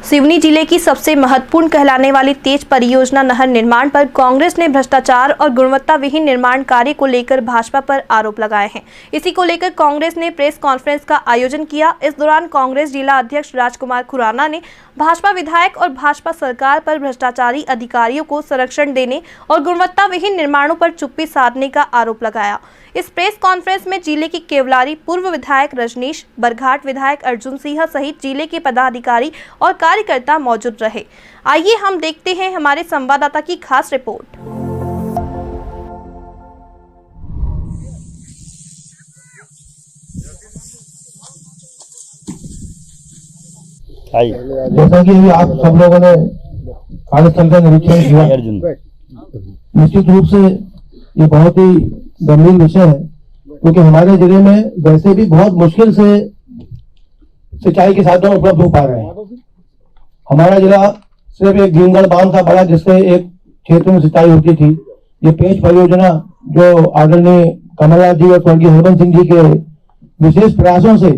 सिवनी जिले की सबसे महत्वपूर्ण कहलाने वाली तेज परियोजना नहर निर्माण पर कांग्रेस ने भ्रष्टाचार और गुणवत्ता विहीन निर्माण कार्य को लेकर भाजपा पर आरोप लगाए हैं। इसी को लेकर कांग्रेस ने प्रेस कॉन्फ्रेंस का आयोजन किया। इस दौरान कांग्रेस जिला अध्यक्ष राजकुमार खुराना ने भाजपा विधायक और भाजपा सरकार पर भ्रष्टाचारी अधिकारियों को संरक्षण देने और गुणवत्ता विहीन निर्माणों पर चुप्पी साधने का आरोप लगाया। इस प्रेस कॉन्फ्रेंस में जिले की केवलारी पूर्व विधायक रजनीश, बरघाट विधायक अर्जुन सिंह सहित जिले के पदाधिकारी और कार्यकर्ता मौजूद रहे। आइए हम देखते हैं हमारे संवाददाता की खास रिपोर्ट। जैसा कि अभी आप सब लोगों ने कार्यस्थल का निरीक्षण किया, निश्चित रूप से ये बहुत ही गंभीर विषय है, क्योंकि हमारे जिले में वैसे भी बहुत मुश्किल से सिंचाई के साधन उपलब्ध हो पा रहे हैं। हमारा जिला सिर्फ एक भीमगढ़ बांध था बड़ा, जिससे एक क्षेत्र में सिंचाई होती थी। ये पेज परियोजना जो आदरणीय कमलनाथ जी और स्वर्गीय हरबंस सिंह जी के विशेष प्रयासों से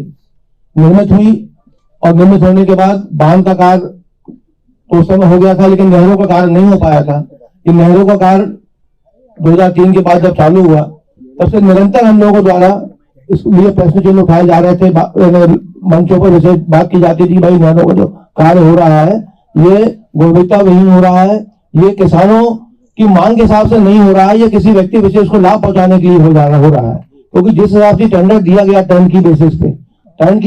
निर्मित हुई और निर्मित होने के बाद बांध का कार्य तो उस समय हो गया था, लेकिन नहरों का कार्य नहीं हो पाया था। इन नहरों का कार्य 2003 के बाद जब चालू हुआ, तब से निरंतर हम लोगों द्वारा इस लिए प्रश्न चिन्ह उठाए जा रहे थे, मंचों पर विशेष बात की जाती थी, भाई नहरों का जो कार्य हो रहा है ये गुणवत्ता विहीन हो रहा है, ये किसानों की मांग के हिसाब से नहीं हो रहा है, ये किसी व्यक्ति विशेष को लाभ पहुंचाने के लिए हो रहा है। क्योंकि जिस हिसाब से टेंडर दिया गया टर्न की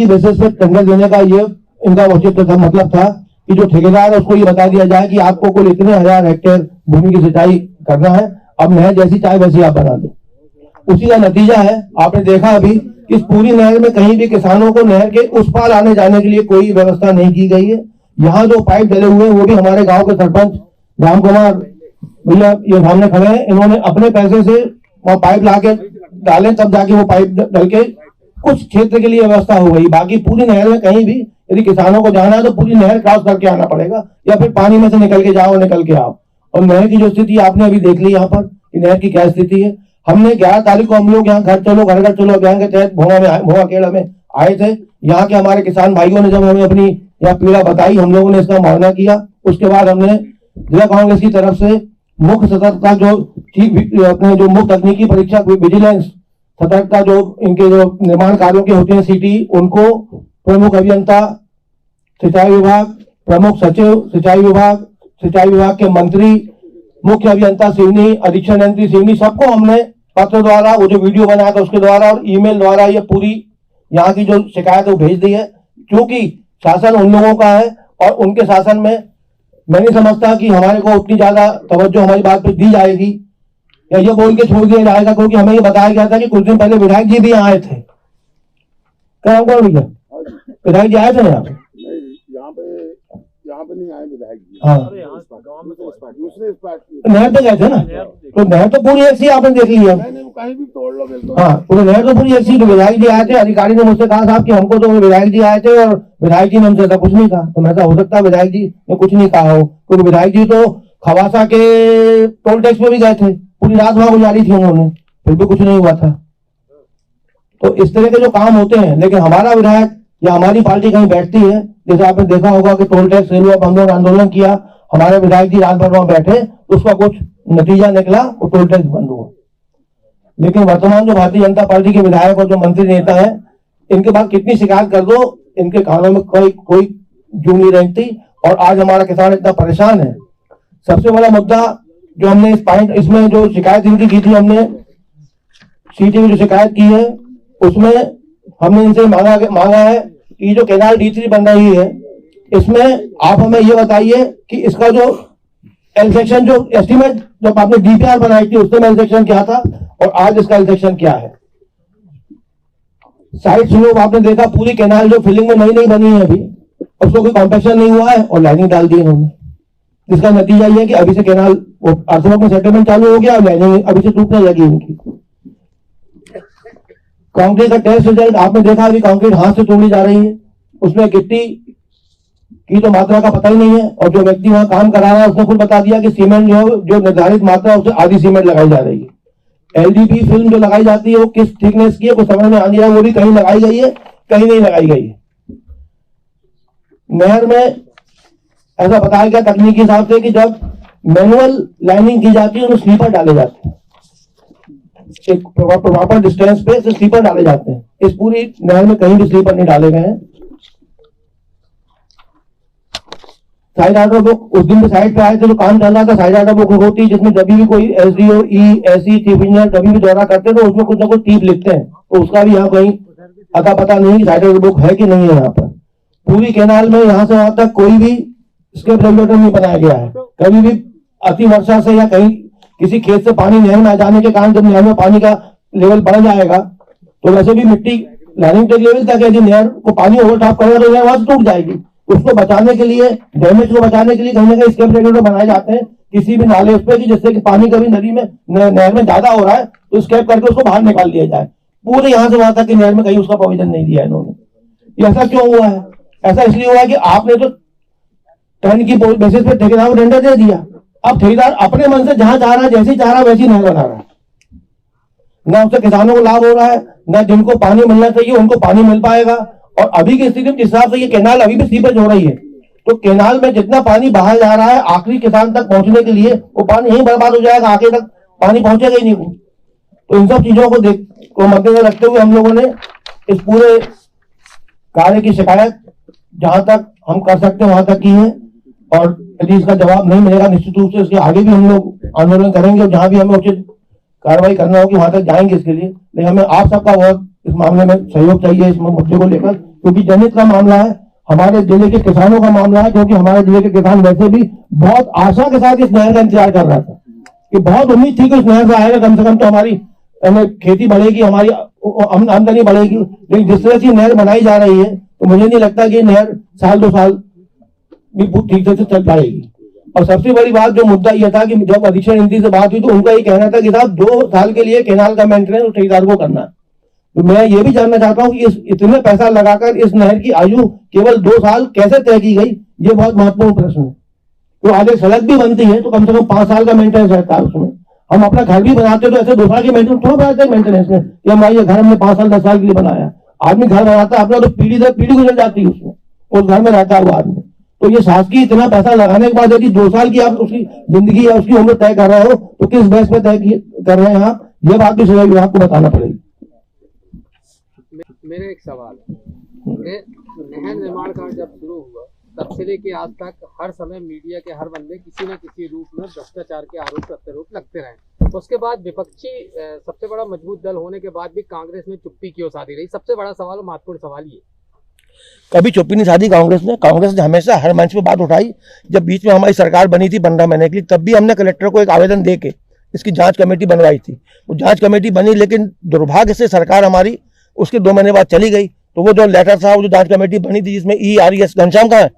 बेसिस पे टेंडर देने का ये इनका मतलब था कि जो ठेकेदार है उसको ये बता दिया जाए कि आपको कुल इतने 1000 हेक्टेयर भूमि की सिंचाई करना है, अब नहर जैसी चाहे वैसी आप बना दो। उसी का नतीजा है, आपने देखा अभी कि इस पूरी नहर में कहीं भी किसानों को नहर के उस पार आने जाने के लिए कोई व्यवस्था नहीं की गई है। यहाँ जो पाइप डले हुए हैं वो भी हमारे गांव के सरपंच राम कुमार भैया ये सामने खड़े हैं, इन्होंने अपने पैसे से वहाँ पाइप ला के डाले, तब जाके वो पाइप डल के कुछ क्षेत्र के लिए व्यवस्था हो गई। बाकी पूरी नहर में कहीं भी यदि किसानों को जाना है तो पूरी नहर क्रॉस करके आना पड़ेगा, या फिर पानी में से निकल के जाओ, निकल के आओ। और नहर की जो स्थिति आपने अभी देख ली, यहाँ पर नहर की क्या स्थिति है। हमने 11 तारीख को हम लोग यहाँ घर घर चलो अभियान के तहत भोगाखेड़ा में आए थे। यहाँ के हमारे किसान भाइयों ने जब हमें अपनी यह पीड़ा बताई, हम लोगों ने इसका मुआयना किया। उसके बाद हमने जिला कांग्रेस की तरफ से मुख्य सतर्कता अपने जो मुख्य तकनीकी परीक्षा विजिलेंस सतर्कता जो इनके जो निर्माण कार्यों के होते हैं सिटी, उनको प्रमुख अभियंता सिंचाई विभाग, प्रमुख सचिव सिंचाई विभाग के मंत्री, मुख्य अभियंता सिवनी, अधीक्षण यंत्री सिवनी, सबको हमने पत्र द्वारा, वो जो वीडियो बनाया था उसके द्वारा और ईमेल द्वारा ये पूरी यहाँ की जो शिकायत है वो भेज दी है। क्योंकि शासन उन लोगों का है और उनके शासन में मैं नहीं समझता कि हमारे को उतनी ज्यादा तवज्जो हमारी बात पे दी जाएगी या ये बोल के छोड़ दिया जाएगा, क्योंकि हमें ये बताया गया था कि कुछ दिन पहले विधायक जी भी यहाँ आए थे। क्या कौन भैया विधायक जी आए थे यहाँ पे नहीं आए विधायक जी। हाँ, नहर पे गए थे ना, तो नहर तो पूरी ऐसी आपने देख लिया, कहीं भी तोड़ लो बिल्कुल। हाँ, पूरी नहर तो पूरी ऐसी। तो विधायक जी आए थे, अधिकारी ने मुझसे कहा साहब कि हमको तो विधायक जी आए थे और विधायक जी ने हमसे ऐसा कुछ नहीं कहा। तो ऐसा हो सकता है विधायक जी ने कुछ नहीं कहा हो, क्योंकि विधायक जी तो खवासा के टोल टैक्स में भी गए थे, पूरी रात वहां गुजारी थी उन्होंने, फिर भी कुछ नहीं हुआ था। तो इस तरह के जो काम होते हैं, लेकिन हमारा विधायक या हमारी पार्टी कहीं बैठती है, जैसे आपने देखा होगा कि टोल टैक्स रेलवे बंद आंदोलन किया, हमारे विधायक जी रात भर वहां बैठे, उसका कुछ नतीजा निकला, वो टोल टैक्स बंद हुआ। लेकिन वर्तमान जो भारतीय जनता पार्टी के विधायक और जो मंत्री नेता है, इनके बाद कितनी शिकायत कर दो, इनके कानों में कोई जू नहीं रहती। और आज हमारा किसान इतना परेशान है। सबसे बड़ा मुद्दा जो हमने इसमें जो शिकायत इनकी की थी, हमने सीटी में जो शिकायत की है उसमें हमने इनसे मांगा है कि जो कैनाल D3 बन रही है, इसमें आप हमें ये बताइए कि इसका जो एल सेक्शन जो एस्टीमेट जब आपने DPR बनाई थी उसमें एल सेक्शन क्या था और आज इसका एल सेक्शन क्या है। साइड स्लोप आपने देखा, पूरी कैनाल जो फिलिंग में नई बनी है अभी, उसको कोई कॉम्पैक्शन नहीं हुआ है और लाइनिंग डाल दी इन्होंने, जिसका नतीजा ये है कि अभी से कैनाल अर्थवर्क में सेटलमेंट चालू हो गया और लाइनिंग अभी से टूटने लगी इनकी। कंक्रीट का टेस्ट रिजल्ट आपने देखा, अभी कंक्रीट हाथ से तोड़ी जा रही है, उसमें गिट्टी की तो मात्रा का पता ही नहीं है। और जो व्यक्ति वहां काम करा रहा है उसने खुद बता दिया कि सीमेंट जो निर्धारित मात्रा है उससे आधी सीमेंट लगाई जा रही है। LDP फिल्म जो लगाई जाती है वो किस थिकनेस की है कुछ समझ में आ नहीं रहा, वो भी कहीं लगाई गई है कहीं नहीं लगाई गई है। नहर में ऐसा बताया गया तकनीकी हिसाब से कि जब मैनुअल लाइनिंग की जाती है तो स्लीपर डाले जाते हैं, एक प्रॉपर डिस्टेंस पे से स्लीपर डाले जाते हैं। इस पूरी नहर में कहीं भी स्लीपर नहीं डाले गए हैं। साइड आर्डर बुक उस दिन भी साइड पे आए थे, जो काम चल रहा था साइड आर्डर बुक होती है, जिसमें जब भी कोई एसडीओ एसी चीफ इंजीनियर कभी भी दौरा करते हैं तो उसमें कुछ ना कुछ टीप लिखते हैं, तो उसका भी यहाँ कहीं अता पता नहीं कि साइड आर्डर बुक है कि नहीं है। यहाँ पर पूरी कैनाल में यहाँ से वहां तक कोई भी स्केप रेगुलेटर नहीं बनाया गया है। कभी भी अति वर्षा से या कहीं किसी खेत से पानी नहर में आ जाने के कारण जब नहर में पानी का लेवल बढ़ जाएगा तो वैसे भी मिट्टी लाइनिंग टेक लेवल तक है, यदि नहर को पानी ओवरटॉप करेगा तो नहर वहां से टूट जाएगी। उसको बचाने के लिए, डैमेज को बचाने के लिए कहीं ना कहीं स्केप रेगुलेटर बनाए जाते हैं किसी भी नाले उस पर, कि जिससे कि पानी कभी नदी में नहर में ज्यादा हो रहा है तो स्केप करके उसको बाहर निकाल दिया जाए। पूरे यहाँ से वहां तक कि नहर में कहीं उसका प्रोविजन नहीं दिया इन्होंने। ऐसा क्यों हुआ है? ऐसा इसलिए हुआ है कि आपने तो टर्न की बेसिस पे ठेकेदार को टेंडर दे दिया। अब ठेकेदार अपने मन से जहां चाह रहा है, जैसी चाह रहा है वैसी नहर बना रहा है। ना उससे किसानों को लाभ हो रहा है, ना जिनको पानी मिलना चाहिए उनको पानी मिल पाएगा। और अभी की स्थिति में जिस हिसाब से ये कैनाल अभी भी सीपेज हो रही है, तो कैनाल में जितना पानी बाहर जा रहा है आखिरी किसान तक पहुंचने के लिए वो पानी यहीं बर्बाद हो जाएगा, आगे तक पानी पहुंचेगा ही नहीं। तो इन सब चीजों को मद्देनजर रखते हुए हम लोगों ने इस पूरे कार्य की शिकायत जहां तक हम कर सकते हैं वहां तक की है, और यदि इसका जवाब नहीं मिलेगा निश्चित रूप से इसके आगे भी हम लोग आंदोलन करेंगे और जहां भी हमें उचित कार्रवाई करना होगी वहां तक जाएंगे इसके लिए। लेकिन हमें आप सबका बहुत इस मामले में सहयोग चाहिए इस मुद्दे को लेकर, क्योंकि जनहित का मामला है, हमारे जिले के किसानों का मामला है। क्योंकि हमारे जिले के किसान वैसे भी बहुत आशा के साथ इस नहर का इंतजार कर रहा था, कि बहुत उम्मीद थी कि इस नहर से आएगा, कम से कम तो हमारी खेती बढ़ेगी, हमारी आमदनी बढ़ेगी। लेकिन जिस तरह से नहर बनाई जा रही है तो मुझे नहीं लगता कि नहर साल 2 साल भी ठीक से चल पाएगी। और सबसे बड़ी बात जो मुद्दा यह था कि जब अधीक्षण इंडी से बात हुई तो उनका ये कहना था कि साहब 2 साल के लिए कैनाल का मेंटेनेंस ठेकेदार को करना है। तो मैं ये भी जानना चाहता हूँ कि इस इतने पैसा लगाकर इस नहर की आयु केवल 2 साल कैसे तय की गई, ये बहुत महत्वपूर्ण प्रश्न है। तो आगे सड़क भी बनती है तो कम से कम 5 साल का मेंटेनेंस रहता है उसमें। हम अपना घर भी बनाते तो ऐसे 2 साल के मेंटेनेंस थोड़ा बनाते हैं मेंटेनेंस में कि हमारे घर हमने 5 साल 10 साल के लिए बनाया। आदमी घर बनाता है अपना तो पीढ़ी दर पीढ़ी गुजर जाती है उसमें, उस घर में रहता है वो आदमी। तो ये शासकीय इतना पैसा लगाने के बाद यदि 2 साल की आप उसकी जिंदगी या उसकी उम्र तय कर रहे हो तो किस बेस पे तय कर रहे हैं आप, ये बात भी सिंचाई विभाग को बताना पड़ेगी। मेरा एक सवाल है, नहर निर्माण कार्य जब शुरू हुआ तब से लेके आज तक हर समय मीडिया के हर बंदे किसी न किसी रूप में भ्रष्टाचार के आरोप प्रत्यारोप लगते रहे। उसके बाद विपक्षी सबसे बड़ा मजबूत दल होने के बाद भी कांग्रेस में चुप्पी क्यों साधी रही? सबसे बड़ा सवाल और महत्वपूर्ण सवाल ये। कभी चुप्पी नहीं साधी कांग्रेस ने हमेशा हर मंच पे बात उठाई। जब बीच में हमारी सरकार बनी थी 15 महीने के लिए, तब भी हमने कलेक्टर को एक आवेदन दे के इसकी जांच कमेटी बनवाई थी। वो जांच कमेटी बनी, लेकिन दुर्भाग्य से सरकार हमारी उसके 2 महीने बाद चली गई। तो वो जो लेटर था, वो जो जांच कमेटी बनी थी जिसमें ERES घनश्याम का है,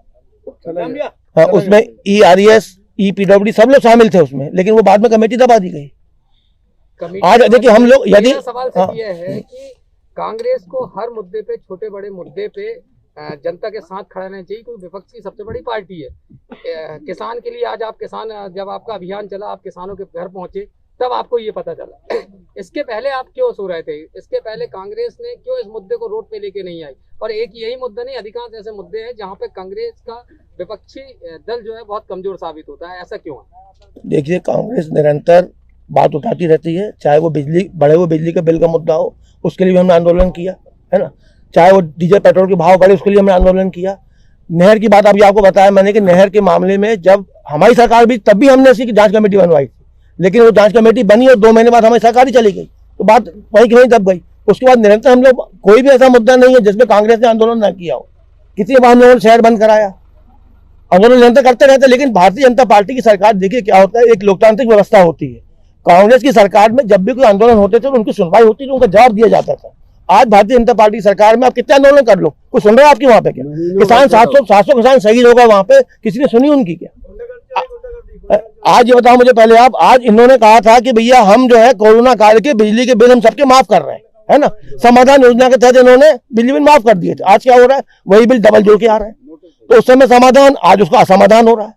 हाँ, उसमें ERES EPWD सब लोग शामिल थे उसमें, लेकिन वो बाद में कमेटी दबा दी गई। आज देखिए हम लोग यदि सवाल यह है कि कांग्रेस को हर मुद्दे पे, छोटे बड़े मुद्दे पे जनता के साथ खड़ा रहना चाहिए, क्योंकि विपक्ष की सबसे बड़ी पार्टी है। किसान के लिए आज आप किसान, जब आपका अभियान चला आप किसानों के घर पहुंचे तब आपको ये पता चला। इसके पहले आप क्यों सो रहे थे? इसके पहले कांग्रेस ने क्यों इस मुद्दे को रोड पे लेके नहीं आई? और एक यही मुद्दा नहीं, अधिकांश ऐसे मुद्दे हैं जहाँ पे कांग्रेस का विपक्षी दल जो है बहुत कमजोर साबित होता है, ऐसा क्यों है? देखिए, कांग्रेस निरंतर बात उठाती रहती है, चाहे वो बिजली के बिल का मुद्दा हो, उसके लिए भी हमने आंदोलन किया है ना, चाहे वो डीजल पेट्रोल के भाव बढ़े उसके लिए हमने आंदोलन किया। नहर की बात अभी आपको बताया मैंने कि नहर के मामले में जब हमारी सरकार भी, तब भी हमने इसकी जांच कमेटी बनवाई, लेकिन वो जांच कमेटी बनी और 2 महीने बाद हमारी सरकार ही चली गई, तो बात वहीं की वहीं दब गई। उसके बाद निरंतर हम लोग, कोई भी ऐसा मुद्दा नहीं है जिसमें कांग्रेस ने आंदोलन न किया हो। किसी बार हम लोगों ने शहर बंद कराया, आंदोलन निरंतर करते रहते। लेकिन भारतीय जनता पार्टी की सरकार, देखिए क्या होता है, एक लोकतांत्रिक व्यवस्था होती है। कांग्रेस की सरकार में जब भी कोई आंदोलन होते थे तो उनकी सुनवाई होती थी, उनका जवाब दिया जाता था। आज भारतीय जनता पार्टी सरकार में आप कितने आंदोलन कर लो, कोई सुन रहा है आपकी? वहां पे क्या किसान 700 किसान शहीद होगा, वहां पे किसी ने सुनी उनकी क्या? आज ये बताओ मुझे पहले आप, आज इन्होंने कहा था कि भैया हम जो है कोरोना काल के बिजली के बिल हम सबके माफ कर रहे हैं, है ना, समाधान योजना के तहत इन्होंने बिजली बिल माफ कर दिए थे। आज क्या हो रहा है, वही बिल डबल जोड़ के आ रहे हैं। तो उस समय समाधान, आज उसका असमाधान हो रहा है।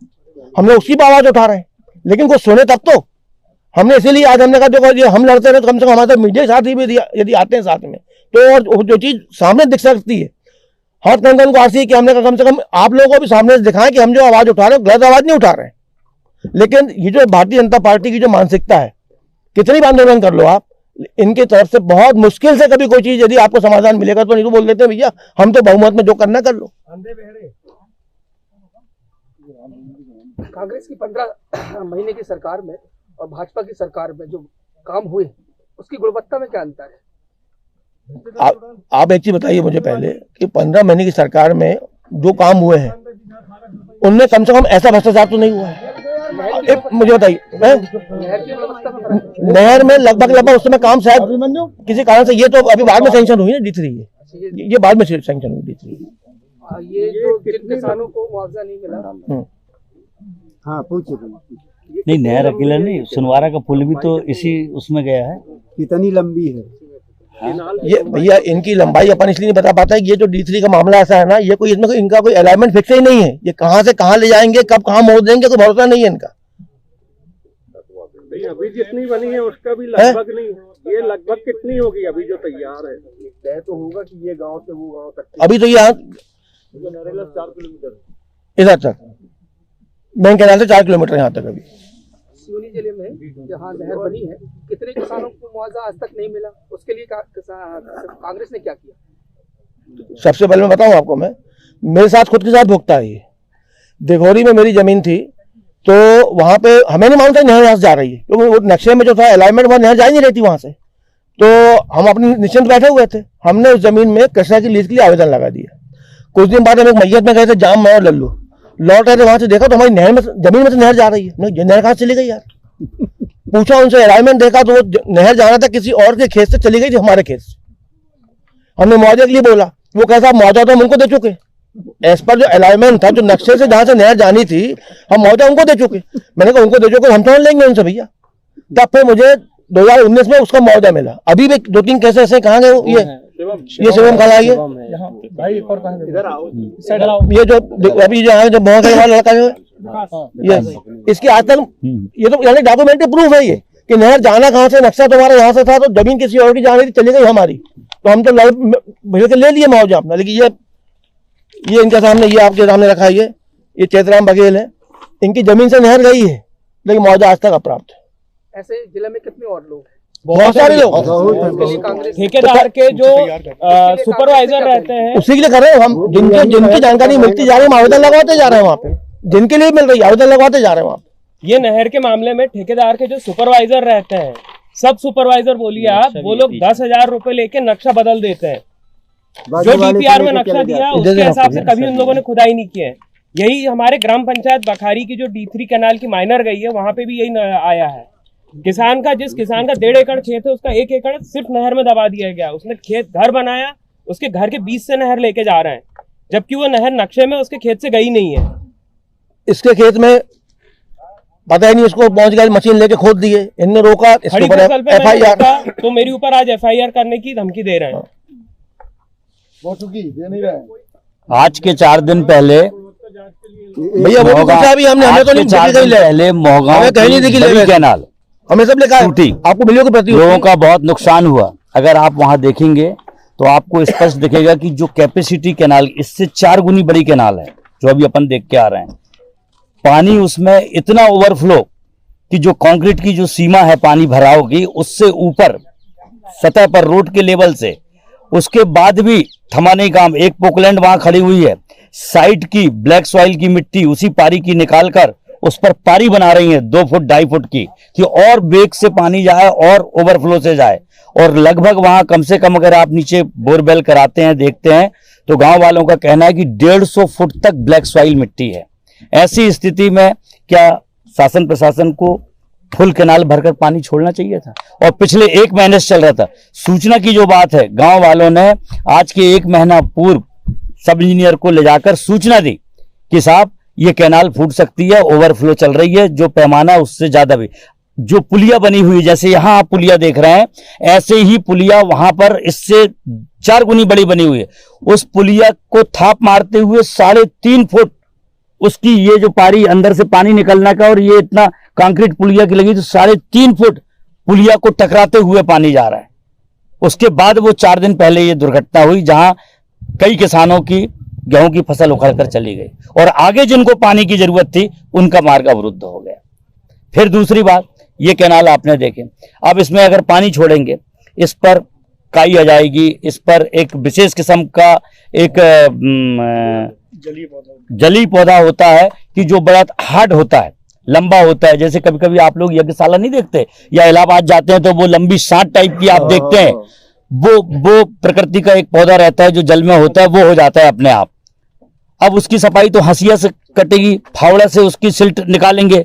हम लोग उसकी आवाज उठा रहे हैं, लेकिन कुछ सुने तब तो। हमने इसीलिए आज हमने कहा देखो ये हम लड़ते रहे तो कम से कम हमारे मीडिया साथी भी यदि आते हैं साथ में तो जो चीज सामने दिख सकती है। हाथ कंगन को आरसी कि हमने कम से कम आप लोगों को भी सामने से दिखाएं कि हम जो आवाज उठा रहे हैं गलत आवाज नहीं उठा रहे हैं। लेकिन ये जो भारतीय जनता पार्टी की जो मानसिकता है, कितनी भी आंदोलन कर लो आप, इनकी तरफ से बहुत मुश्किल से कभी कोई चीज यदि आपको समाधान मिलेगा तो नहीं तो बोल देते हैं भैया हम तो बहुमत में जो करना कर लो। कांग्रेस की 15 महीने की सरकार में और भाजपा की सरकार में जो काम हुए उसकी गुणवत्ता में क्या अंतर है? आप एक चीज बताइए मुझे पहले कि 15 महीने की सरकार में जो काम हुए हैं उनमें कम से कम ऐसा भ्रष्टाचार तो नहीं हुआ है। मुझे बताइए, नहर में लगभग उस समय काम शायद किसी कारण से, ये तो अभी बाद में सैंक्शन हुई है D3, ये बाद में सैंक्शन हुई D3। ये जो जिन किसानों को मुआवजा नहीं मिला, हाँ पूछिए। नहीं, नहर अकेला नहीं, सुनवारा का पुल भी तो इसी उसमें गया है। कितनी लंबी है? ये भैया इनकी लंबाई अपन इसलिए नहीं बता पाता है। ये जो D3 का मामला ऐसा है ना, ये कोई इसमें इनका कोई अलाइनमेंट फिक्स ही नहीं है। ये कहाँ से कहाँ ले जाएंगे, कब कहाँ मोड़ देंगे, कोई भरोसा नहीं है इनका। अभी जितनी बनी है उसका भी लगभग नहीं, ये लगभग कितनी होगी अभी जो तैयार है? तय तो होगा कि ये गांव से वो गांव तक। अभी तो यहाँ 4 किलोमीटर इधर तक बैंक कैनाल से 4 किलोमीटर यहाँ तक। अभी सिवनी जिले में जहाँ नहर बनी है, कितने किसानों को मुआवजा आज तक नहीं मिला? उसके लिए कांग्रेस ने क्या किया? सबसे पहले मैं बताऊं आपको, मैं मेरे साथ खुद के साथ भुगता है ये। दिघोरी में मेरी जमीन थी तो वहां पे हमें नहीं मालूम था नहर यहाँ से जा रही है, क्योंकि वो नक्शे में जो था अलाइनमेंट वहां नहर जा ही नहीं रही थी वहां से। तो हम अपने निश्चिंत बैठे हुए थे, हमने उस जमीन में कृष्णा की लीज के लिए आवेदन लगा दिया। कुछ दिन बाद हम एक मैयत में गए थे, जाम मैं और लल्लू लौट आए थे, वहां से देखा तो हमारी नहर में जमीन में से नहर जा रही है। नहर कहाँ चली गई यार? पूछा उनसे, अलाइनमेंट देखा तो वो नहर जाना था किसी और के खेत से, चली गई थी हमारे खेत से। हमने मुआवजे के लिए बोला, वो कैसा मुआवजा तो हम उनको दे चुके, एज पर जो अलाइनमेंट था, जो नक्शे से जहां से नहर जानी थी, हम मुआवजा उनको दे चुके। मैंने कहा उनको दे चुके, हम तो लेंगे उनसे भैया। तब फिर मुझे 2019 में उसका मुआवजा मिला। अभी भी 2-3 केस ऐसे कहाँ गए, ये शिवम कहा है, ये जो अभी जो है जो बहुत वाला लड़का जो है, ये इसकी आज तक ये तो यानी डॉक्यूमेंट्री प्रूफ है ये कि नहर जाना कहाँ से, नक्शा तुम्हारा यहाँ से था तो जमीन किसी और की जा रही थी, चली गई हमारी, तो हम तो भैया के ले लिए मुआवजा अपना। लेकिन ये इनके सामने, ये आपके सामने रखा है, ये चेतराम बघेल है, इनकी जमीन से नहर गई है लेकिन मुआवजा आज तक अप्राप्त है। ऐसे जिले में कितने और लोग? बहुत सारे लोग ठेकेदार के जो सुपरवाइजर रहते हैं उसी के लिए कर रहे हैं हम, जिनकी जानकारी मिलती जा रही है, आवेदन लगवाते जा रहे हैं वहाँ पे, जिनके लिए मिल रही है आवेदन लगवाते जा रहे हैं वहाँ पे। ये नहर के मामले में ठेकेदार के जो सुपरवाइजर रहते हैं, सब सुपरवाइजर बोलिए आप, वो लोग 10,000 रुपए लेके नक्शा बदल देते हैं। जो DPR में नक्शा दिया उसके हिसाब से कभी उन लोगों ने खुदाई नहीं की है। यही हमारे ग्राम पंचायत बखारी की जो D3 कैनाल की माइनर गई है, वहां पे भी यही आया है। किसान का, जिस किसान का 1.5 एकड़ खेत है, उसका 1 एकड़ सिर्फ नहर में दबा दिया गया। उसने खेत घर बनाया, उसके घर के बीच से नहर लेके जा रहे हैं, जबकि वो नहर नक्शे में उसके खेत से गई नहीं है। इसके खेत में पता ही नहीं, उसको पहुंच गया, मशीन लेके खोद दिए, इनने रोका, इसके ऊपर FIR। तो मेरे ऊपर आज FIR करने की धमकी दे रहे हैं। आज के 4 दिन पहले भैया वो पूछा भी हमने, हमें तो नहीं, 4 दिन पहले मोहगांव की कैनाल हमें सब लिखा टूटी, आपको मिलियों के प्रति लोगों का बहुत नुकसान हुआ। अगर आप वहां देखेंगे तो आपको स्पष्ट दिखेगा कि जो कैपेसिटी कैनाल, इससे 4 गुनी बड़ी कैनाल है जो अभी अपन देख के आ रहे हैं। पानी उसमें इतना ओवरफ्लो कि जो कंक्रीट की जो सीमा है पानी भराव की, उससे ऊपर सतह पर रोड के लेवल से, उसके बाद भी थमा नहीं काम। एक पोकलैंड वहां खड़ी हुई है, साइड की ब्लैक सॉइल की मिट्टी उसी पारी की निकालकर उस पर पारी बना रही है 2 फुट 2.5 फुट की, कि और बेग से पानी जाए और ओवरफ्लो से जाए। और लगभग वहां कम से कम अगर आप नीचे बोरवेल कराते हैं, देखते हैं, तो गांव वालों का कहना है कि 150 फुट तक ब्लैक सॉइल मिट्टी है। ऐसी स्थिति में क्या शासन प्रशासन को फुल कैनाल भरकर पानी छोड़ना चाहिए था? और पिछले 1 महीने से चल रहा था। सूचना की जो बात है, गांव वालों ने आज के 1 महीना पूर्व सब इंजीनियर को ले जाकर सूचना दी कि साहब ये कैनाल फूट सकती है, ओवरफ्लो चल रही है, जो पैमाना उससे ज्यादा भी। जो पुलिया बनी हुई, जैसे यहां आप पुलिया देख रहे हैं, ऐसे ही पुलिया वहां पर इससे 4 गुनी बड़ी बनी हुई है। उस पुलिया को थाप मारते हुए 3.5 फुट उसकी ये जो पारी अंदर से पानी निकलना का, और ये इतना कंक्रीट पुलिया की लगी, तो 3.5 फुट पुलिया को टकराते हुए पानी जा रहा है। उसके बाद वो 4 दिन पहले ये दुर्घटना हुई, जहां कई किसानों की गेहूं की फसल उखड़ कर चली गई और आगे जिनको पानी की जरूरत थी उनका मार्ग अवरुद्ध हो गया। फिर दूसरी बात, ये कैनाल आपने देखे, अब इसमें अगर पानी छोड़ेंगे इस पर काई आ जाएगी, इस पर एक विशेष किस्म का एक जली पौधा होता है कि जो बड़ा हार्ड होता है, लंबा होता है। जैसे कभी कभी आप लोग यज्ञशाला नहीं देखते या इलाहाबाद जाते हैं तो वो लंबी सांट टाइप की आप देखते हैं, वो प्रकृति का एक पौधा रहता है जो जल में होता है, वो हो जाता है अपने आप। अब उसकी सफाई तो हंसिया से कटेगी, फावड़ा से उसकी सिल्ट निकालेंगे।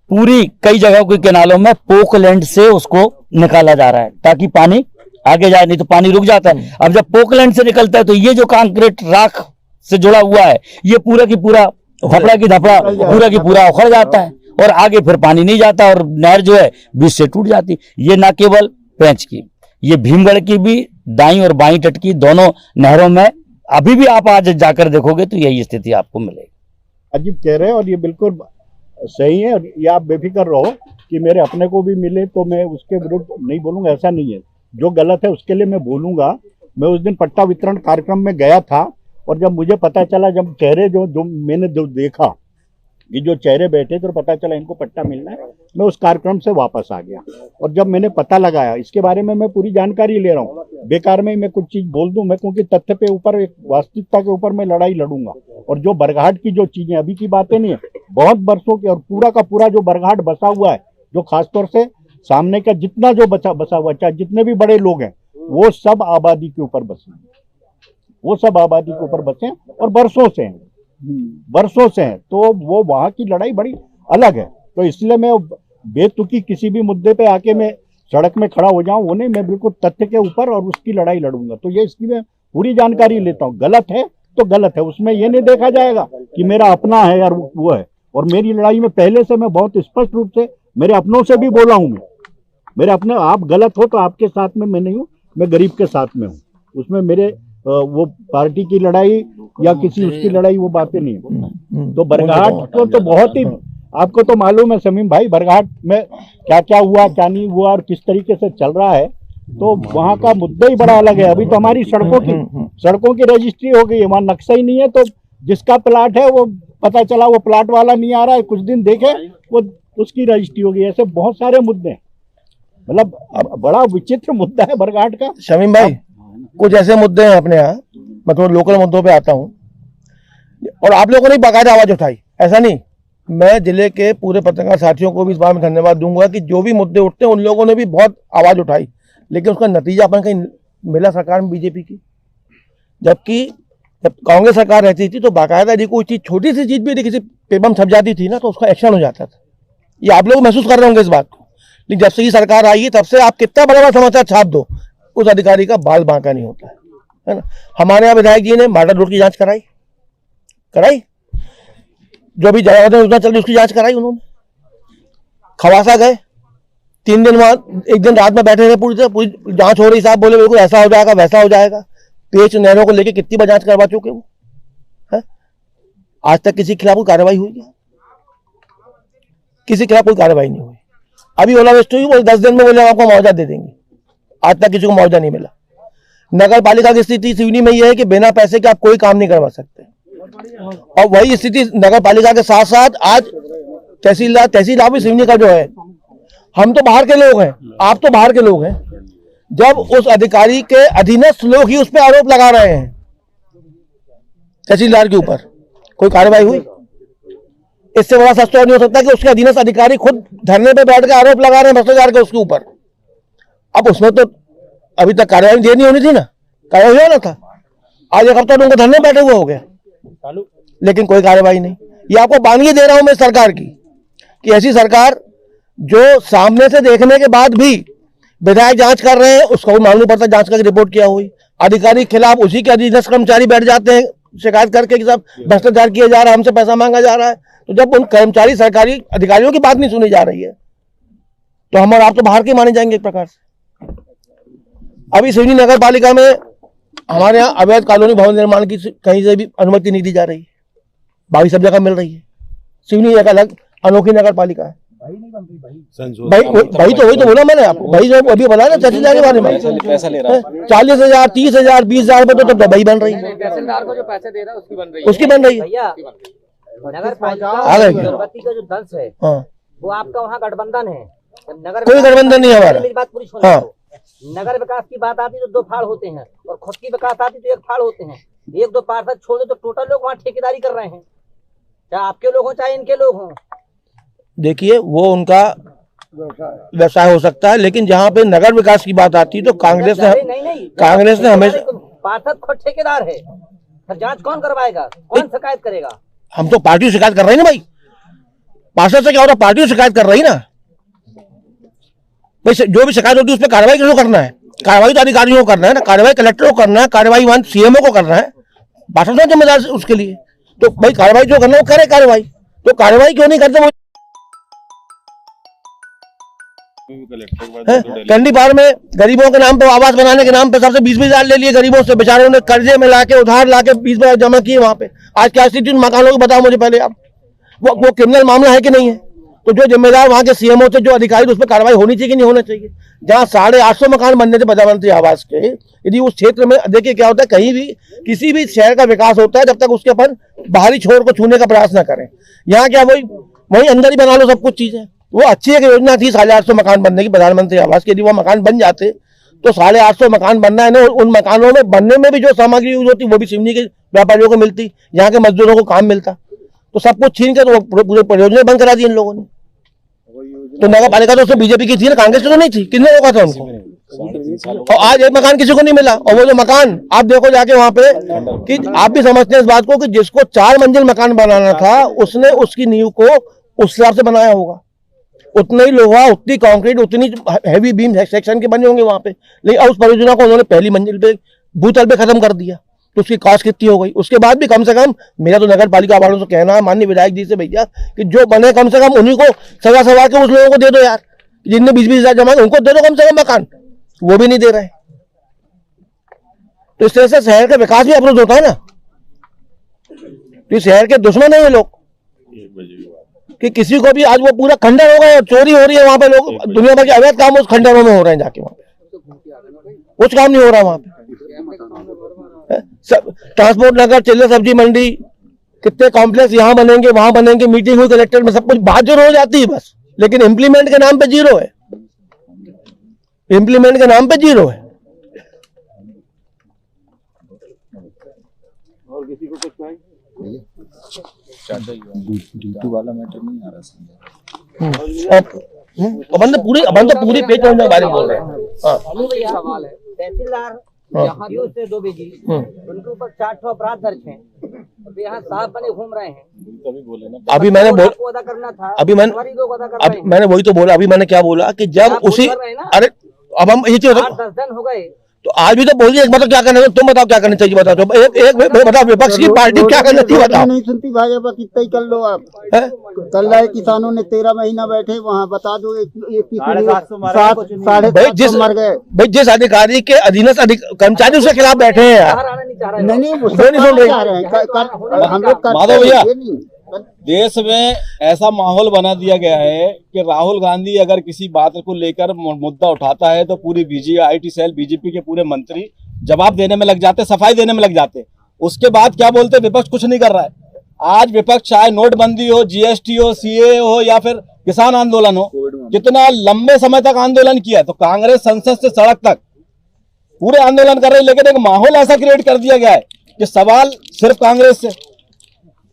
पूरी कई जगहों के किनारों में पोकलैंड से उसको निकाला जा रहा है ताकि पानी आगे जाए, नहीं तो पानी रुक जाता है। अब जब पोकलैंड से निकलता है तो ये जो कंक्रीट राख से जुड़ा हुआ है ये पूरा की पूरा धपड़ा की धपड़ा पूरा की पूरा उखड़ जाता है और आगे फिर पानी नहीं जाता और नहर जो है बीच से टूट जाती। ये न केवल पेंच की, ये भीमगढ़ की भी दाईं और बाईं तट की दोनों नहरों में अभी भी आप आज जाकर देखोगे तो यही स्थिति आपको मिलेगी। अजीब कह रहे हैं और ये बिल्कुल सही है। ये आप बेफिक्र रहो कि मेरे अपने को भी मिले तो मैं उसके विरुद्ध नहीं बोलूंगा, ऐसा नहीं है। जो गलत है उसके लिए मैं बोलूंगा। मैं उस दिन पट्टा वितरण कार्यक्रम में गया था और जब मुझे पता चला, जब चेहरे जो मैंने जो देखा, ये जो चेहरे बैठे तो पता चला इनको पट्टा मिलना है, मैं उस कार्यक्रम से वापस आ गया। और जब मैंने पता लगाया इसके बारे में, मैं पूरी जानकारी ले रहा हूँ, बेकार में मैं कुछ चीज बोल दूं मैं, क्योंकि तथ्य पे ऊपर एक वास्तविकता के ऊपर मैं लड़ाई लड़ूंगा। और जो बरघाट की जो चीजें अभी की बातें नहीं है, बहुत बरसों की, और पूरा का पूरा जो बरघाट बसा हुआ है, जो खासतौर से सामने का जितना जो बसा हुआ है, चाहे जितने भी बड़े लोग हैं, वो सब आबादी के ऊपर बसे, वो सब आबादी के ऊपर बसे और बरसों से हैं, बरसों से हैं। तो वो वहां की लड़ाई बड़ी अलग है। तो इसलिए मैं बेतुकी किसी भी मुद्दे पे आके मैं सड़क में खड़ा हो जाऊं, वो नहीं, मैं बिल्कुल तथ्य के ऊपर और उसकी लड़ाई लड़ूंगा। तो ये इसकी मैं पूरी जानकारी लेता हूँ। गलत है तो गलत है, उसमें ये नहीं देखा जाएगा कि मेरा अपना है या वो है। और मेरी लड़ाई में पहले से मैं बहुत स्पष्ट रूप से मेरे अपनों से भी बोला हूं। मैं मेरे अपने, आप गलत हो तो आपके साथ में मैं नहीं हूं, मैं गरीब के साथ में हूं। उसमें मेरे वो पार्टी की लड़ाई या किसी उसकी लड़ाई वो बातें नहीं है। तो बरघाट को तो बहुत ही, आपको तो मालूम है शमीम भाई, बरघाट में क्या क्या हुआ क्या नहीं हुआ और किस तरीके से चल रहा है, तो वहाँ का मुद्दा ही बड़ा अलग है। अभी तो हमारी सड़कों की रजिस्ट्री हो गई है, वहाँ नक्शा ही नहीं है। तो जिसका प्लाट है वो पता चला वो प्लाट वाला नहीं आ रहा है, कुछ दिन देखे वो उसकी रजिस्ट्री हो गई। ऐसे बहुत सारे मुद्दे हैं, मतलब बड़ा विचित्र मुद्दा है बरघाट का। शमीम भाई, कुछ ऐसे मुद्दे हैं अपने यहाँ, मैं थोड़ा लोकल मुद्दों पे आता हूँ, और आप लोगों ने बाकायदा आवाज उठाई, ऐसा नहीं। मैं जिले के पूरे पत्रकार साथियों को भी इस बार में धन्यवाद दूंगा कि जो भी मुद्दे उठते हैं उन लोगों ने भी बहुत आवाज उठाई, लेकिन उसका नतीजा अपन कहीं मिला सरकार में बीजेपी की। जबकि जब कांग्रेस सरकार रहती थी तो बाकायदा यदि कोई चीज, छोटी सी चीज भी यदि किसी पेपर में छप जाती थी ना, तो उसका एक्शन हो जाता था। ये आप लोग महसूस कर रहे होंगे इस बात को। लेकिन जब से ये सरकार आई है तब से आप कितना बड़ा बड़ा समाचार छाप दो, उस अधिकारी का बाल बांका नहीं होता है ना। हमारे यहाँ विधायक जी ने माडा रोड की जांच कराई, जो भी जयावधन योजना चल रही उसकी जांच कराई उन्होंने। खवासा गए, 3 दिन वहां, एक दिन रात में बैठे रहे, पूरी जांच हो रही, साहब बोले बिल्कुल ऐसा हो जाएगा वैसा हो जाएगा। पेच नहरों को लेके कितनी बार जांच करवा चुके वो है? आज तक किसी के खिलाफ कोई कार्रवाई हुई क्या? किसी के खिलाफ कोई कार्रवाई नहीं हुई। अभी ओलावृष्टि हुई, बोले 10 दिन में बोले आपको मुआवजा दे देंगे, आज तक किसी को मुआवजा नहीं मिला। नगर पालिका की स्थिति सिवनी में यह है कि बिना पैसे के आप कोई काम नहीं करवा सकते, और वही स्थिति नगर पालिका के साथ साथ आज तहसीलदार भी सिवनी का जो है, हम तो बाहर के लोग हैं, आप तो बाहर के लोग हैं। जब उस अधिकारी के अधीनस्थ लोग ही उस पर आरोप लगा रहे हैं तहसीलदार के ऊपर, कोई कार्रवाई हुई? इससे बड़ा सस्ता नहीं हो सकता कि उसके अधीनस्थ अधिकारी खुद धरने पे बैठ के आरोप लगा रहे हैं भ्रष्टाचार के उसके ऊपर। अब उसमें तो अभी तक कार्रवाई देनी होनी थी ना, कार्रवाई होना था। आज एक हफ्ता उनको धरने बैठे हुए हो गया, लेकिन कोई कार्रवाई नहीं। ये आपको बानगी दे रहा हूं मैं सरकार की, कि ऐसी सरकार जो सामने से देखने के बाद भी विधायक जांच कर रहे हैं, उसको भी मालूम नहीं पड़ता जांच करके रिपोर्ट क्या हुई। अधिकारी के खिलाफ उसी के अधीनस्थ कर्मचारी बैठ जाते हैं शिकायत करके कि साहब भ्रष्टाचार किया जा रहा है, हमसे पैसा मांगा जा रहा है। तो जब उन कर्मचारी सरकारी अधिकारियों की बात नहीं सुनी जा रही है तो हम और आप तो बाहर के माने जाएंगे एक प्रकार से। अभी सिवनी नगर पालिका में हमारे यहाँ अवैध कॉलोनी भवन निर्माण की कहीं से भी अनुमति नहीं दी जा रही है, बाकी सब जगह मिल रही है। सिवनी एक अलग अनोखी नगर पालिका है। भाई तो बोला मैंने आपको, भाई जो अभी बताया ना तहसीलदार के बारे में, पैसा ले रहा है 40,000 30,000 20,000 रुपए तो दवाई बन रही है, तहसीलदार को जो पैसे दे रहा है उसकी बन रही है। भैया नगर पालिका आ गए क्या? गर्भवती का जो दंश है हाँ, वो आपका वहाँ गठबंधन है। नगर कोई गठबंधन नहीं है हमारा। मेरी बात पूरी सुनो। हाँ। नगर विकास की बात आती तो 2 फाड़ होते हैं और खुद की विकास आती तो 1 फाड़ होते हैं। 1-2 पार्षद छोड़ दे तो टोटल लोग वहाँ ठेकेदारी कर रहे हैं, चाहे आपके लोग हों चाहे इनके लोग हों। देखिए वो उनका व्यवसाय हो सकता है, लेकिन जहाँ पे नगर विकास की बात आती है तो कांग्रेस ने हमेशा, पार्षद खुद ठेकेदार है, फिर जांच कौन करवाएगा, कौन शिकायत करेगा? हम तो पार्टी शिकायत कर रही है ना भाई, पार्षद से क्या हो रहा है, पार्टी शिकायत कर रही ना भाई। जो भी शिकायत होती है उस पर कार्रवाई किसको करना है? कार्रवाई तो अधिकारियों को करना है ना, कार्रवाई कलेक्टर को करना है, कार्रवाई वहां सीएमओ को करना है, पार्षद जिम्मेदार उसके लिए। तो भाई कार्रवाई जो करना वो करे कार्रवाई, तो कार्रवाई क्यों नहीं करते वो? कैंडी पार में गरीबों के नाम पे, आवास बनाने के नाम पे सबसे 20,000 ले लिए गरीबों से, बेचारों ने कर्जे में लाके उधार लाके 20,000 जमा किए वहां पे। आज क्या स्थिति उन मकानों की बताओ मुझे पहले आप, वो क्रिमिनल मामला है कि नहीं है? तो जो जिम्मेदार वहां के सीएमओ थे, जो अधिकारी, उस पर कार्रवाई होनी चाहिए कि नहीं होना चाहिए? जहां 850 मकान बनने थे प्रधानमंत्री आवास के, यदि उस क्षेत्र में देखिए क्या होता है, कहीं भी किसी भी शहर का विकास होता है जब तक उसके अपन बाहरी छोर को छूने का प्रयास न करें। यहाँ क्या वही अंदर ही बना लो सब कुछ चीजें। वो अच्छी एक योजना थी 850 मकान बनने की प्रधानमंत्री आवास की, यदि वो मकान बन जाते तो 850 मकान बनना है ना, उन मकानों में बनने में भी जो सामग्री यूज होती वो भी सिवनी के व्यापारियों को मिलती, यहाँ के मजदूरों को काम मिलता। तो सब कुछ छीन कर पूरे परियोजना बंद करा दी इन लोगों ने। तो नगर पालिका तो बीजेपी की थी ना, कांग्रेस की तो नहीं थी। किसने रोका था उनको? और आज एक मकान किसी को नहीं मिला। और वो जो मकान आप देखो जाके वहां पे, कि आप भी समझते हैं इस बात को कि जिसको 4 मंजिल मकान बनाना था उसने उसकी नींव को उस हिसाब से बनाया होगा, उतना ही लोहा, उतनी कंक्रीट, उतनी हैवी बीम सेक्शन के बने होंगे वहां पे। लेकिन उस परियोजना को उन्होंने पहली मंजिल पे भूतल पे खत्म कर दिया, तो उसकी कॉस्ट कितनी हो गई। उसके बाद भी कम से कम मेरा तो नगर पालिका वालों से कहना है, माननीय विधायक जी से, भैया कि जो बने कम से कम उन्हीं को सवा के उस लोगों को दे दो यार, जिनने 20,000 जमा उनको दे दो कम से कम मकान, वो भी नहीं दे रहे। तो इस तरह से शहर का विकास भी अवरुद्ध होता है ना। तो शहर के दुश्मन है ये लोग, कि किसी को भी आज वो पूरा खंडर हो गया और चोरी हो रही है वहां पे, लोग दुनिया भर के अवैध काम उस खंडरों में हो रहे हैं, जाके वहां पे कुछ काम नहीं हो रहा वहां पे। ट्रांसपोर्ट नगर, चिल्ला सब्जी मंडी, कितने कॉम्प्लेक्स यहाँ बनेंगे वहां बनेंगे, मीटिंग हुई कलेक्टर में, सब कुछ बात जो हो जाती है बस, लेकिन इम्प्लीमेंट के नाम पे जीरो है, इम्प्लीमेंट के नाम पे जीरो है। और किसी को कुछ नहीं ड्यूटी वाला मैटर नहीं आ रहा। अपन तो पूरी पेज के बारे में बोल रहे हैं। सवाल है, तहसीलदार यहाँ भी उससे 2 बीघी, उनके ऊपर 4 अपराध दर्ज हैं, अब यहाँ साहब बने घूम रहे हैं। अभी मैंने अदा करना था, मैंने वही तो बोला, अभी मैंने क्या बोला कि जब उसी, अरे अब हम ये 8-10 दिन हो गए, तो आज भी तो बोलिए, एक बताओ क्या करना चाहिए, तुम बताओ क्या करना चाहिए, बताओ तो एक बताओ विपक्ष की पार्टी क्या करना चाहिए बताओ। नहीं सुनती भाजपा, कितना ही कर लो आप। कल रहे किसानों ने 13 महीना बैठे वहाँ, बता दो 750 मर गए भाई। जिस अधिकारी के अधीनस्थ कर्मचारी उसके खिलाफ बैठे हैं यार, नहीं सुन रहे हम लोग। माधव भैया, देश में ऐसा माहौल बना दिया गया है कि राहुल गांधी अगर किसी बात को लेकर मुद्दा उठाता है तो पूरी आईटी सेल, बीजेपी के पूरे मंत्री जवाब देने में लग जाते, सफाई देने में लग जाते। उसके बाद क्या बोलते, विपक्ष कुछ नहीं कर रहा है। आज विपक्ष चाहे नोटबंदी हो, जीएसटी हो, सीए हो या फिर किसान आंदोलन हो, कितना लंबे समय तक आंदोलन किया, तो कांग्रेस संसद से सड़क तक पूरे आंदोलन कर रही है। लेकिन एक माहौल ऐसा क्रिएट कर दिया गया है कि सवाल सिर्फ कांग्रेस से,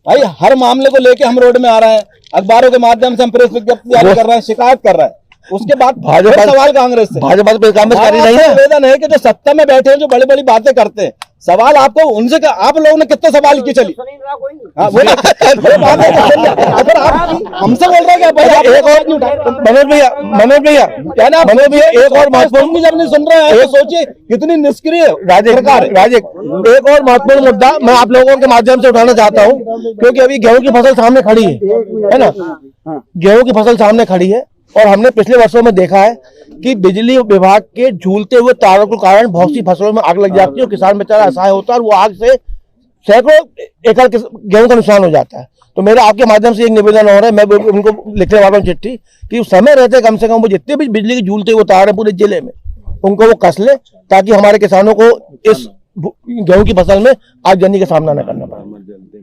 भाई हर मामले को लेके हम रोड में आ रहे हैं, अखबारों के माध्यम से हम प्रेस विज्ञप्ति जारी कर रहे हैं, शिकायत कर रहे हैं। उसके बाद भाजपा सवाल कांग्रेस से, भाजपा तो कांग्रेस नहीं है। निवेदन है कि जो सत्ता में बैठे हैं, जो बड़ी बड़ी बातें करते हैं, सवाल आपको उनसे, आप लोगों ने कितने सवाल की चली, अगर आप हमसे बोल रहे हैं एक और मनोज भैया क्या ना, मनोज भैया एक और महत्वपूर्ण जब नहीं सुन रहे हैं, सोचिए कितनी निष्क्रिय सरकार। एक और महत्वपूर्ण मुद्दा मैं आप लोगों के माध्यम से उठाना चाहता हूँ, क्योंकि अभी गेहूं की फसल सामने खड़ी है ना, गेहूं की फसल सामने खड़ी है, और हमने पिछले वर्षों में देखा है कि बिजली विभाग के झूलते हुए तारों के कारण बहुत सी फसलों में आग लग जाती है और किसान बेचारा असहाय होता है, और वो आग से सैकड़ों एकड़ गेहूं का नुकसान हो जाता है। तो मेरा आपके माध्यम से एक निवेदन हो रहा है, मैं उनको लिखने वाला हूँ चिट्ठी कि समय रहते कम से कम वो जितने भी बिजली के झूलते वो तार है पूरे जिले में उनको वो कस ले, ताकि हमारे किसानों को इस गेहूं की फसल में आगजनी का सामना न करना पड़े।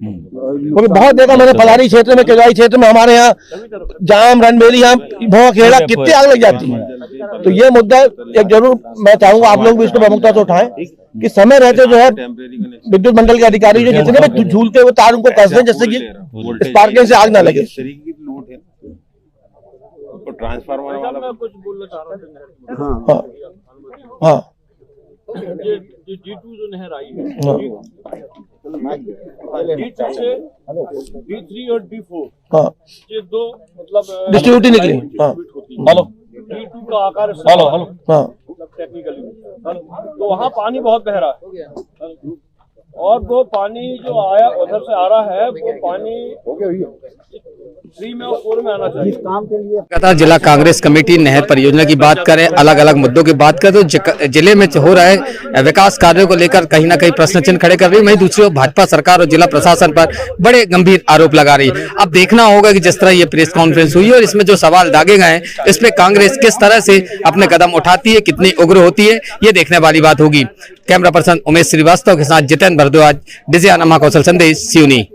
क्योंकि बहुत देखा मैंने पलारी क्षेत्र में, केदाई क्षेत्र में, हमारे यहाँ जाम रणबेली, यहाँ भों खेड़ा कितनी आग लग जाती है। तो ये मुद्दा एक जरूर मैं चाहूंगा आप लोग भी इसको प्रमुखता से उठाएं कि समय रहते जो है विद्युत मंडल के अधिकारी जो जितने भी झूलते हुए तार उनको कस दें, जिससे कि स्पार्किंग से आग ना लगे। ट्रांसफार्मर वाला कुछ बोलना चाह रहा हूँ। हाँ ये D2 जो नहर आई है, D2 से D3 और D4 हाँ ये दो मतलब डिस्ट्रीब्यूटर निकली। हाँ हेलो, D2 का आकार हेलो हाँ टेक्निकली, तो वहाँ पानी बहुत बह रहा है और वो पानी जो आया उधर से आ रहा है वो पानी 3 में और 4 में आना चाहिए। काम के लिए लगातार जिला कांग्रेस कमेटी नहर परियोजना की बात करें, अलग अलग मुद्दों की बात करें तो जिले में हो रहे विकास कार्यों को लेकर कहीं ना कहीं प्रश्न चिन्ह खड़े कर रही है। वहीं दूसरी ओर भाजपा सरकार और जिला प्रशासन पर बड़े गंभीर आरोप लगा रही है। अब देखना होगा कि जिस तरह ये प्रेस कॉन्फ्रेंस हुई और इसमें जो सवाल दागे गए हैं इस पे कांग्रेस किस तरह से अपने कदम उठाती है, कितनी उग्र होती है, ये देखने वाली बात होगी। कैमरा पर्सन उमेश श्रीवास्तव के साथ जितेंद्र भारद्वाज, डिजियाना महाकौशल संदेश, सिवनी।